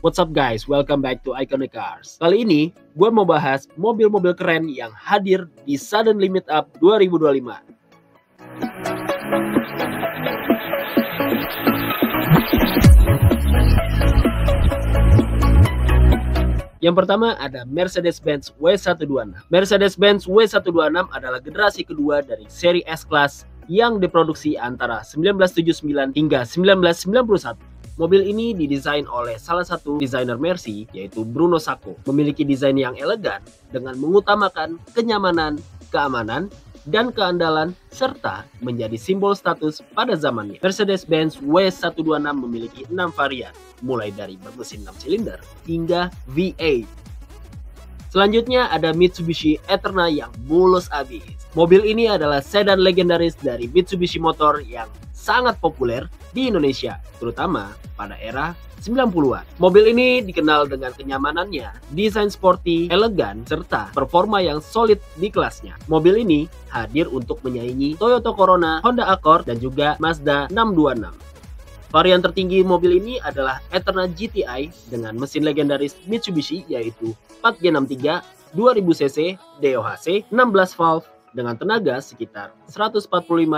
What's up guys, welcome back to Iconic Cars. Kali ini, gue mau bahas mobil-mobil keren yang hadir di Sudden Limit Up 2025. Yang pertama ada Mercedes-Benz W126. Mercedes-Benz W126 adalah generasi kedua dari seri S-Class yang diproduksi antara 1979 hingga 1991. Mobil ini didesain oleh salah satu desainer Mercy, yaitu Bruno Sacco. Memiliki desain yang elegan dengan mengutamakan kenyamanan, keamanan, dan keandalan, serta menjadi simbol status pada zamannya. Mercedes-Benz W126 memiliki 6 varian, mulai dari bermesin 6 silinder hingga V8. Selanjutnya ada Mitsubishi Eterna yang mulus abis. Mobil ini adalah sedan legendaris dari Mitsubishi Motor yang sangat populer di Indonesia, terutama pada era 90-an. Mobil ini dikenal dengan kenyamanannya, desain sporty, elegan, serta performa yang solid di kelasnya. Mobil ini hadir untuk menyaingi Toyota Corona, Honda Accord, dan juga Mazda 626. Varian tertinggi mobil ini adalah Eterna GTI dengan mesin legendaris Mitsubishi yaitu 4G63 2000cc DOHC 16 valve dengan tenaga sekitar 145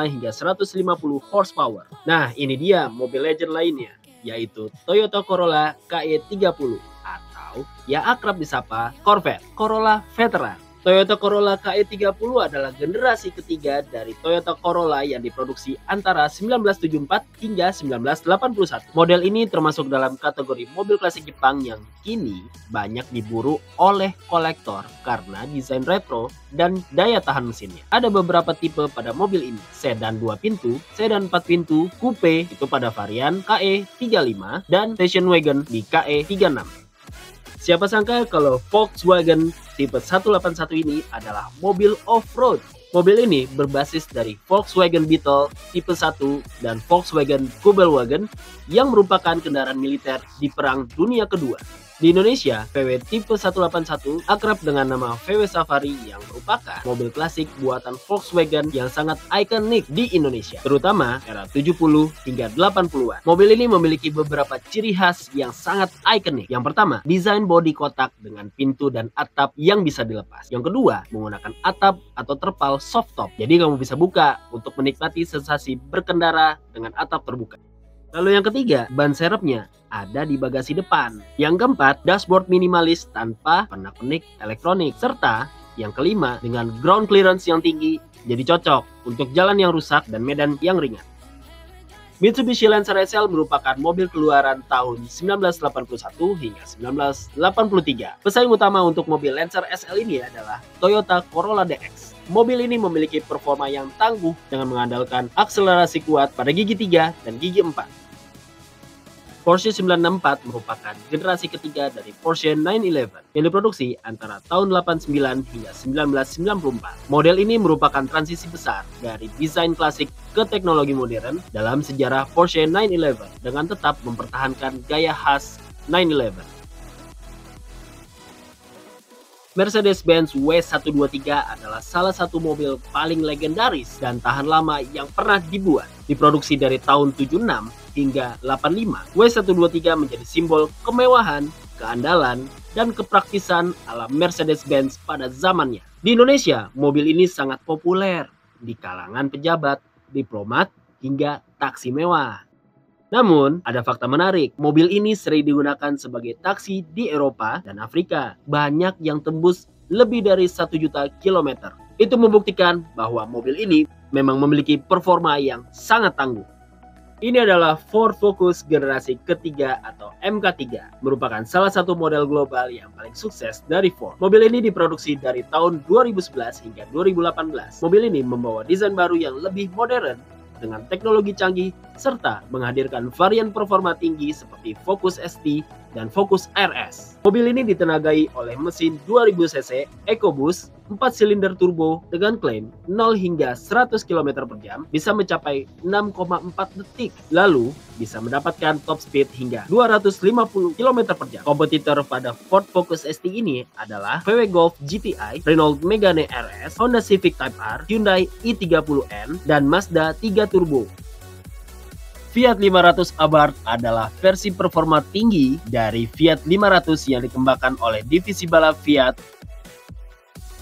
hingga 150 horsepower. Nah, ini dia mobil legend lainnya, yaitu Toyota Corolla KE30 atau yang akrab disapa Corvette, Corolla Veteran. Toyota Corolla KE30 adalah generasi ketiga dari Toyota Corolla yang diproduksi antara 1974 hingga 1981. Model ini termasuk dalam kategori mobil klasik Jepang yang kini banyak diburu oleh kolektor karena desain retro dan daya tahan mesinnya. Ada beberapa tipe pada mobil ini, sedan 2 pintu, sedan 4 pintu, coupe itu pada varian KE35, dan station wagon di KE36. Siapa sangka kalau Volkswagen tipe 181 ini adalah mobil off-road. Mobil ini berbasis dari Volkswagen Beetle tipe 1 dan Volkswagen Kubelwagen yang merupakan kendaraan militer di Perang Dunia Kedua. Di Indonesia, VW tipe 181 akrab dengan nama VW Safari yang merupakan mobil klasik buatan Volkswagen yang sangat ikonik di Indonesia, terutama era 70 hingga 80-an. Mobil ini memiliki beberapa ciri khas yang sangat ikonik. Yang pertama, desain bodi kotak dengan pintu dan atap yang bisa dilepas. Yang kedua, menggunakan atap atau terpal soft top. Jadi kamu bisa buka untuk menikmati sensasi berkendara dengan atap terbuka. Lalu yang ketiga, ban serepnya ada di bagasi depan. Yang keempat, dashboard minimalis tanpa pernak-pernik elektronik. Serta yang kelima, dengan ground clearance yang tinggi, jadi cocok untuk jalan yang rusak dan medan yang ringan. Mitsubishi Lancer SL merupakan mobil keluaran tahun 1981 hingga 1983. Pesaing utama untuk mobil Lancer SL ini adalah Toyota Corolla DX. Mobil ini memiliki performa yang tangguh dengan mengandalkan akselerasi kuat pada gigi 3 dan gigi 4. Porsche 964 merupakan generasi ketiga dari Porsche 911 yang diproduksi antara tahun 89 hingga 1994. Model ini merupakan transisi besar dari desain klasik ke teknologi modern dalam sejarah Porsche 911 dengan tetap mempertahankan gaya khas 911. Mercedes-Benz W123 adalah salah satu mobil paling legendaris dan tahan lama yang pernah dibuat. Diproduksi dari tahun 76 hingga 85, W123 menjadi simbol kemewahan, keandalan, dan kepraktisan ala Mercedes-Benz pada zamannya. Di Indonesia, mobil ini sangat populer di kalangan pejabat, diplomat, hingga taksi mewah. Namun, ada fakta menarik. Mobil ini sering digunakan sebagai taksi di Eropa dan Afrika. Banyak yang tembus lebih dari 1 juta kilometer. Itu membuktikan bahwa mobil ini memang memiliki performa yang sangat tangguh. Ini adalah Ford Focus generasi ketiga atau MK3, merupakan salah satu model global yang paling sukses dari Ford. Mobil ini diproduksi dari tahun 2011 hingga 2018. Mobil ini membawa desain baru yang lebih modern dengan teknologi canggih serta menghadirkan varian performa tinggi seperti Focus ST dan Focus RS. Mobil ini ditenagai oleh mesin 2000cc EcoBoost 4 silinder turbo dengan klaim 0 hingga 100 km per jam bisa mencapai 6,4 detik. Lalu bisa mendapatkan top speed hingga 250 km per jam. Kompetitor pada Ford Focus ST ini adalah VW Golf GTI, Renault Megane RS, Honda Civic Type R, Hyundai i30N, dan Mazda 3 Turbo. Fiat 500 Abarth adalah versi performa tinggi dari Fiat 500 yang dikembangkan oleh divisi balap Fiat.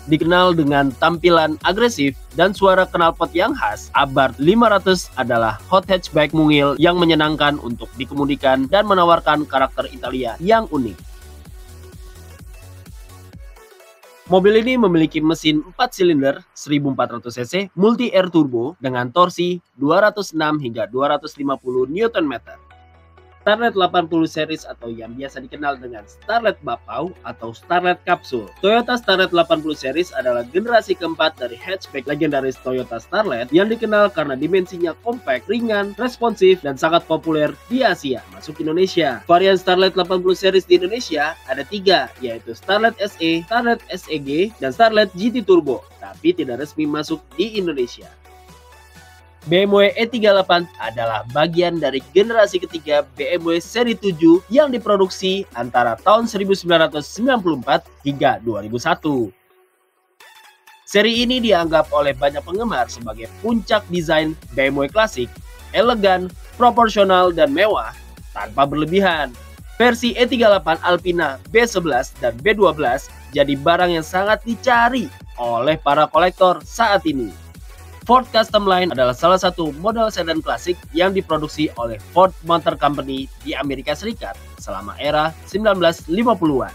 Dikenal dengan tampilan agresif dan suara knalpot yang khas, Abarth 500 adalah hot hatchback mungil yang menyenangkan untuk dikemudikan dan menawarkan karakter Italia yang unik. Mobil ini memiliki mesin 4 silinder 1400 cc multi air turbo dengan torsi 206 hingga 250 Nm. Starlet 80 series atau yang biasa dikenal dengan Starlet Bapau atau Starlet Kapsul. Toyota Starlet 80 series adalah generasi keempat dari hatchback legendaris Toyota Starlet yang dikenal karena dimensinya kompak, ringan, responsif, dan sangat populer di Asia masuk Indonesia. Varian Starlet 80 series di Indonesia ada 3, yaitu Starlet SE, Starlet SEG, dan Starlet GT Turbo, tapi tidak resmi masuk di Indonesia. BMW E38 adalah bagian dari generasi ketiga BMW seri 7 yang diproduksi antara tahun 1994 hingga 2001. Seri ini dianggap oleh banyak penggemar sebagai puncak desain BMW klasik, elegan, proporsional, dan mewah tanpa berlebihan. Versi E38 Alpina B11 dan B12 jadi barang yang sangat dicari oleh para kolektor saat ini. Ford Custom Line adalah salah satu model sedan klasik yang diproduksi oleh Ford Motor Company di Amerika Serikat selama era 1950-an.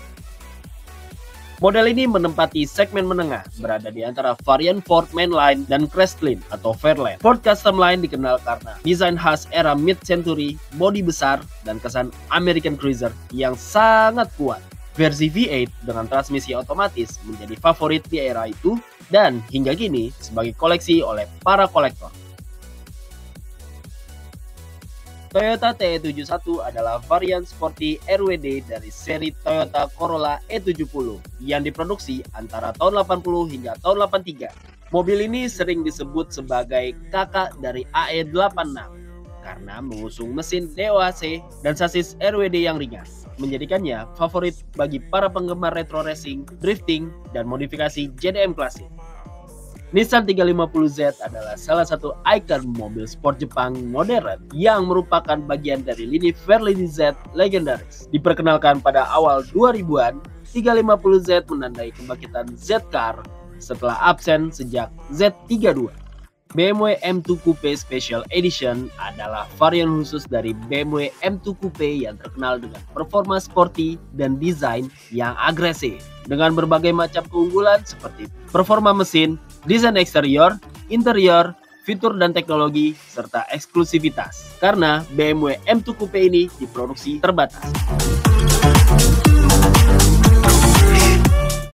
Model ini menempati segmen menengah, berada di antara varian Ford Mainline dan Crestline atau Fairlane. Ford Custom Line dikenal karena desain khas era mid-century, bodi besar, dan kesan American Cruiser yang sangat kuat. Versi V8 dengan transmisi otomatis menjadi favorit di era itu dan hingga kini sebagai koleksi oleh para kolektor. Toyota TE71 adalah varian sporty RWD dari seri Toyota Corolla E70 yang diproduksi antara tahun 80 hingga tahun 83. Mobil ini sering disebut sebagai kakak dari AE86 karena mengusung mesin DOHC dan sasis RWD yang ringan, menjadikannya favorit bagi para penggemar retro racing, drifting, dan modifikasi JDM klasik. Nissan 350Z adalah salah satu ikon mobil sport Jepang modern yang merupakan bagian dari lini Fairlane Z legendaris. Diperkenalkan pada awal 2000-an, 350Z menandai kebangkitan Z-Car setelah absen sejak Z32. BMW M2 Coupe Special Edition adalah varian khusus dari BMW M2 Coupe yang terkenal dengan performa sporty dan desain yang agresif. Dengan berbagai macam keunggulan seperti performa mesin, desain eksterior, interior, fitur dan teknologi, serta eksklusivitas. Karena BMW M2 Coupe ini diproduksi terbatas.